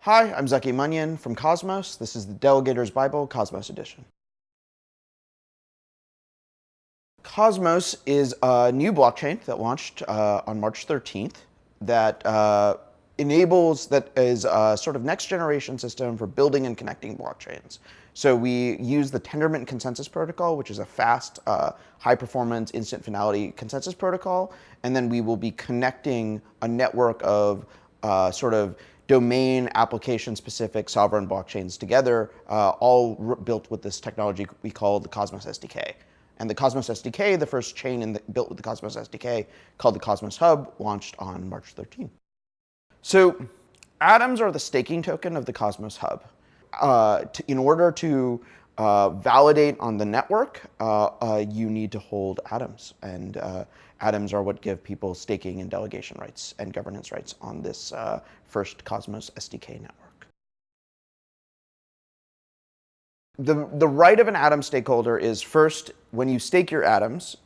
Hi, I'm Zaki Munyon from Cosmos. This is the Delegator's Bible, Cosmos Edition. Cosmos is a new blockchain that launched on March 13th that that is a sort of next generation system for building and connecting blockchains. So we use the Tendermint consensus protocol, which is a fast, high performance, instant finality consensus protocol. And then we will be connecting a network of sort of domain application specific sovereign blockchains together, all built with this technology we call the Cosmos SDK. And the Cosmos SDK, the first chain built with the Cosmos SDK, called the Cosmos Hub, launched on March 13th. So atoms are the staking token of the Cosmos Hub. In order to validate on the network, you need to hold atoms. And atoms are what give people staking and delegation rights and governance rights on this first Cosmos SDK network. The right of an atom stakeholder is first, when you stake your atoms,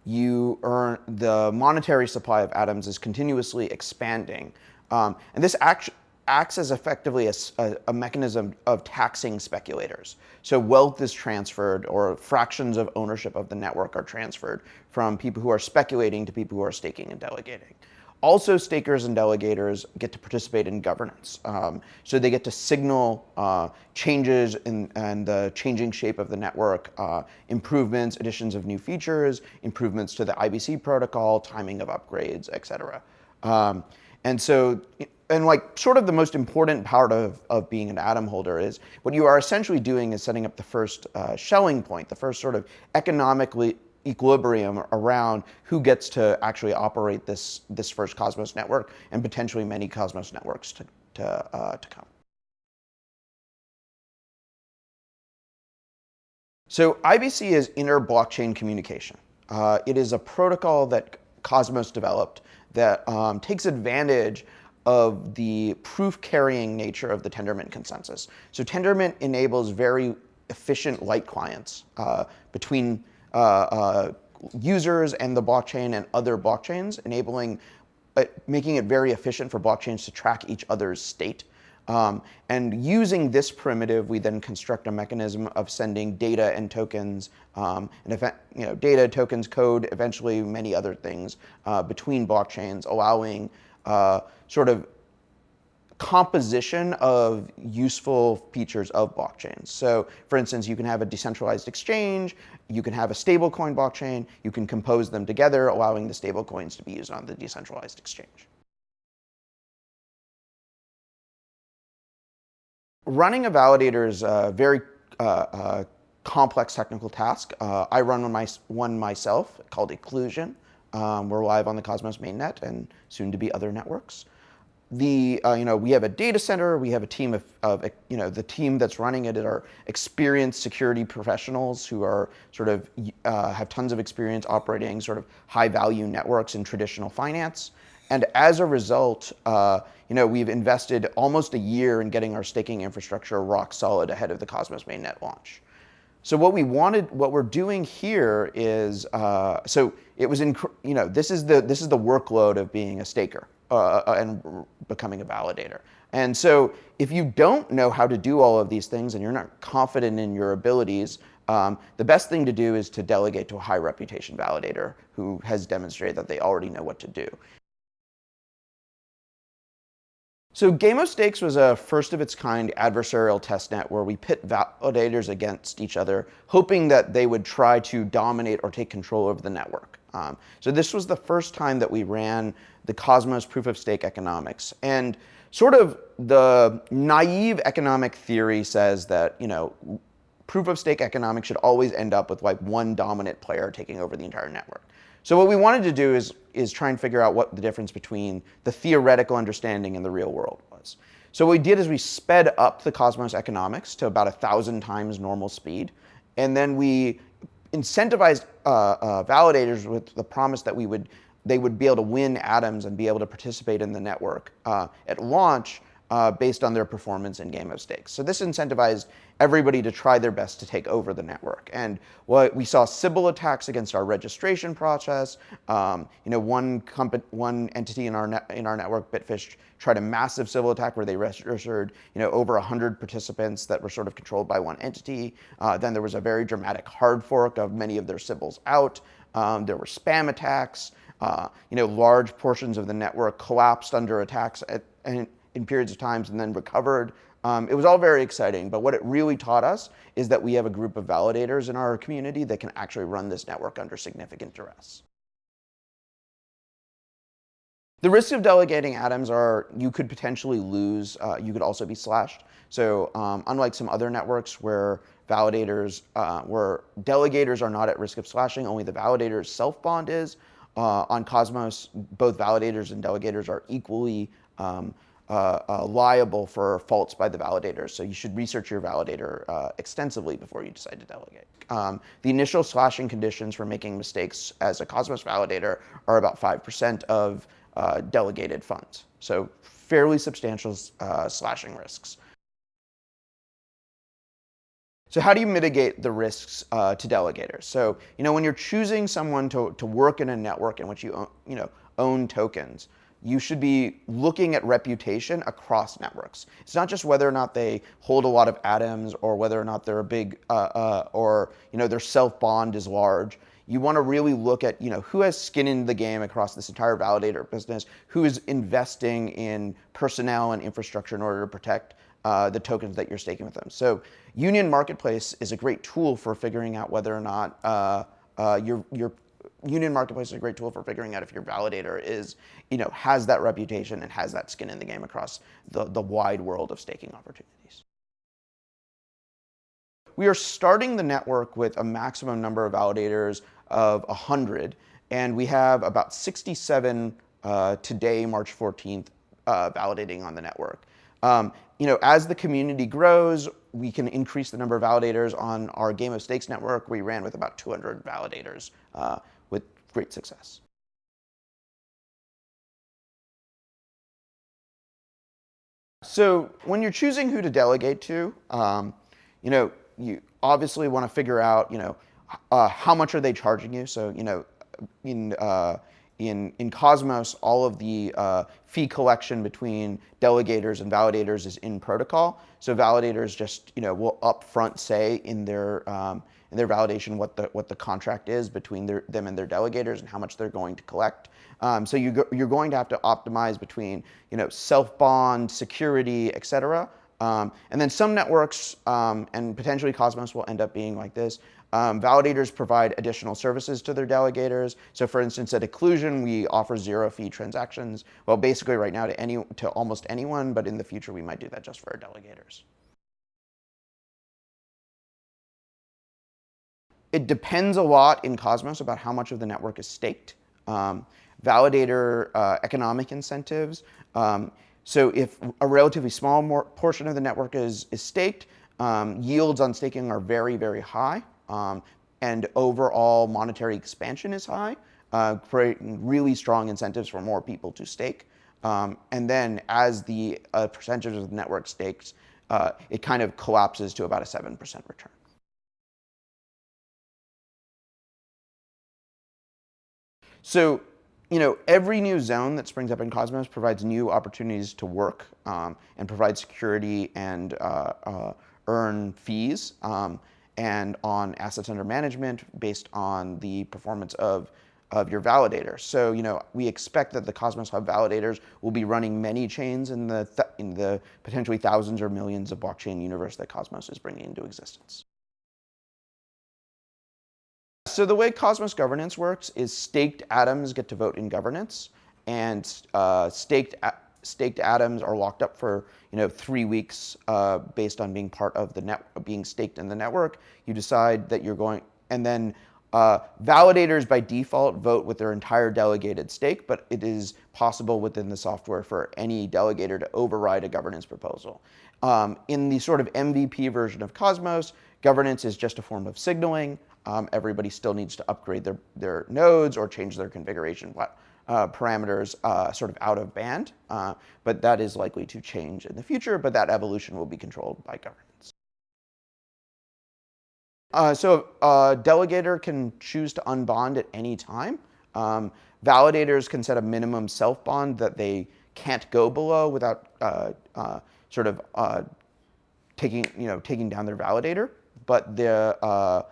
you earn the monetary supply of atoms is continuously expanding. And this acts as effectively a mechanism of taxing speculators. So wealth is transferred, or fractions of ownership of the network are transferred from people who are speculating to people who are staking and delegating. Also, stakers and delegators get to participate in governance. So they get to signal changes in the changing shape of the network, improvements, additions of new features, improvements to the IBC protocol, timing of upgrades, et cetera. And like sort of the most important part of being an atom holder is what you are essentially doing is setting up the first Schelling point, the first sort of economically equilibrium around who gets to actually operate this first Cosmos network and potentially many Cosmos networks to come. So IBC is inter-blockchain communication. It is a protocol that Cosmos developed that takes advantage of the proof-carrying nature of the Tendermint consensus. So Tendermint enables very efficient light clients between users and the blockchain and other blockchains, making it very efficient for blockchains to track each other's state. And using this primitive, we then construct a mechanism of sending data and tokens, data, tokens, code, eventually many other things between blockchains, allowing sort of composition of useful features of blockchains. So for instance, you can have a decentralized exchange, you can have a stablecoin blockchain, you can compose them together, allowing the stablecoins to be used on the decentralized exchange. Running a validator is a very complex technical task. I run one myself called Occlusion. We're live on the Cosmos mainnet and soon to be other networks. We have a data center. We have a team of the team that's running it are experienced security professionals who are sort of have tons of experience operating sort of high value networks in traditional finance. And as a result, we've invested almost a year in getting our staking infrastructure rock solid ahead of the Cosmos mainnet launch. So what we're doing here is, this is the workload of being a staker and becoming a validator. And so if you don't know how to do all of these things and you're not confident in your abilities, the best thing to do is to delegate to a high reputation validator who has demonstrated that they already know what to do. So Game Stakes was a first of its kind adversarial testnet where we pit validators against each other, hoping that they would try to dominate or take control of the network. So this was the first time that we ran the Cosmos proof of stake economics. And sort of the naive economic theory says that, proof of stake economics should always end up with like one dominant player taking over the entire network. So what we wanted to do is try and figure out what the difference between the theoretical understanding and the real world was. So what we did is we sped up the Cosmos economics to about 1,000 times normal speed. And then we incentivized validators with the promise that they would be able to win atoms and be able to participate in the network at launch based on their performance in game of stakes. So this incentivized everybody to try their best to take over the network. And what we saw Sybil attacks against our registration process. One entity in our network, Bitfish, tried a massive Sybil attack where they registered over 100 participants that were sort of controlled by one entity. Then there was a very dramatic hard fork of many of their Sybils out. There were spam attacks. Large portions of the network collapsed under attacks in periods of times and then recovered. It was all very exciting, but what it really taught us is that we have a group of validators in our community that can actually run this network under significant duress. The risks of delegating atoms are you could potentially lose, you could also be slashed. So unlike some other networks where delegators are not at risk of slashing, only the validator's self-bond is. On Cosmos, both validators and delegators are equally liable for faults by the validators, so you should research your validator extensively before you decide to delegate. The initial slashing conditions for making mistakes as a Cosmos validator are about 5% of delegated funds, so fairly substantial slashing risks. So how do you mitigate the risks to delegators? So when you're choosing someone to work in a network in which you own tokens, you should be looking at reputation across networks. It's not just whether or not they hold a lot of atoms or whether or not they're a big or their self-bond is large. You want to really look at who has skin in the game across this entire validator business, who is investing in personnel and infrastructure in order to protect the tokens that you're staking with them. So Union Marketplace is a great tool for figuring out whether or not Union Marketplace is a great tool for figuring out if your validator is, has that reputation and has that skin in the game across the wide world of staking opportunities. We are starting the network with a maximum number of validators of 100, and we have about 67 today, March 14th, validating on the network. As the community grows, we can increase the number of validators. On our Game of Stakes network, we ran with about 200 validators with great success. So when you're choosing who to delegate to, you obviously want to figure out, how much are they charging you? So, in Cosmos, all of the fee collection between delegators and validators is in protocol. So validators just will upfront say in their validation what the contract is between them and their delegators and how much they're going to collect. So you're going to have to optimize between self-bond, security, etc. And then some networks and potentially Cosmos will end up being like this. Validators provide additional services to their delegators. So for instance, at Occlusion, we offer zero-fee transactions. Well, basically right now to almost anyone, but in the future we might do that just for our delegators. It depends a lot in Cosmos about how much of the network is staked. Validator economic incentives. So if a relatively small portion of the network is staked, yields on staking are very, very high. And overall monetary expansion is high, creating really strong incentives for more people to stake. And then as the percentage of the network stakes, it kind of collapses to about a 7% return. So, every new zone that springs up in Cosmos provides new opportunities to work and provide security and earn fees. And on assets under management based on the performance of your validator. So we expect that the Cosmos Hub validators will be running many chains in the potentially thousands or millions of blockchain universe that Cosmos is bringing into existence. So the way Cosmos governance works is staked atoms get to vote in governance, and staked atoms are locked up for 3 weeks based on being part of being staked in the network. You decide that you're going, and then validators by default vote with their entire delegated stake, but it is possible within the software for any delegator to override a governance proposal. In the sort of MVP version of Cosmos, governance is just a form of signaling. Everybody still needs to upgrade their nodes or change their configuration parameters sort of out of band, but that is likely to change in the future, but that evolution will be controlled by governance. So a delegator can choose to unbond at any time. Validators can set a minimum self-bond that they can't go below without sort of taking down their validator. But the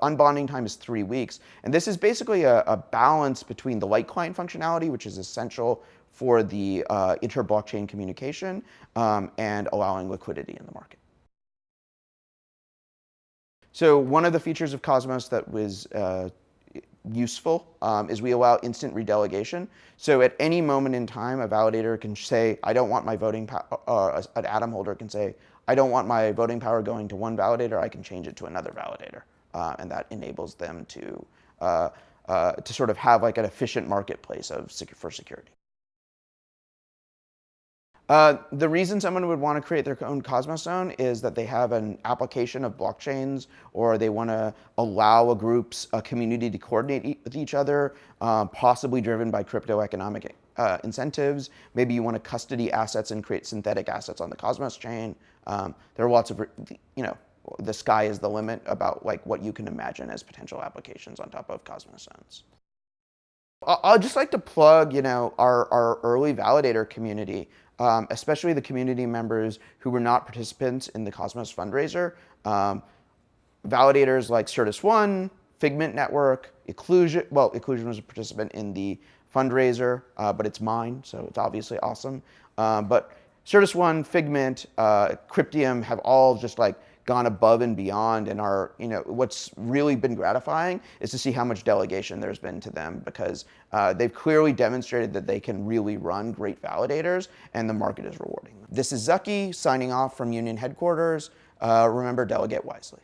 unbonding time is 3 weeks. And this is basically a balance between the light client functionality, which is essential for the inter-blockchain communication, and allowing liquidity in the market. So one of the features of Cosmos that was useful is we allow instant redelegation. So at any moment in time, a validator can say, I don't want my voting power, an atom holder can say, I don't want my voting power going to one validator, I can change it to another validator. And that enables them to sort of have like an efficient marketplace for security. The reason someone would want to create their own Cosmos zone is that they have an application of blockchains, or they want to allow a community to coordinate with each other, possibly driven by crypto economic incentives. Maybe you want to custody assets and create synthetic assets on the Cosmos chain. There are lots of, the sky is the limit about like what you can imagine as potential applications on top of Cosmos zones. I'd just like to plug, our early validator community, especially the community members who were not participants in the Cosmos fundraiser. Validators like Certus1, Figment Network, Ecclusion. Well, Ecclusion was a participant in the fundraiser, but it's mine, so it's obviously awesome. But Certus1, Figment, Cryptium have all just like gone above and beyond, and are, what's really been gratifying is to see how much delegation there's been to them, because they've clearly demonstrated that they can really run great validators, and the market is rewarding them. This is Zucky signing off from Union headquarters. Remember, delegate wisely.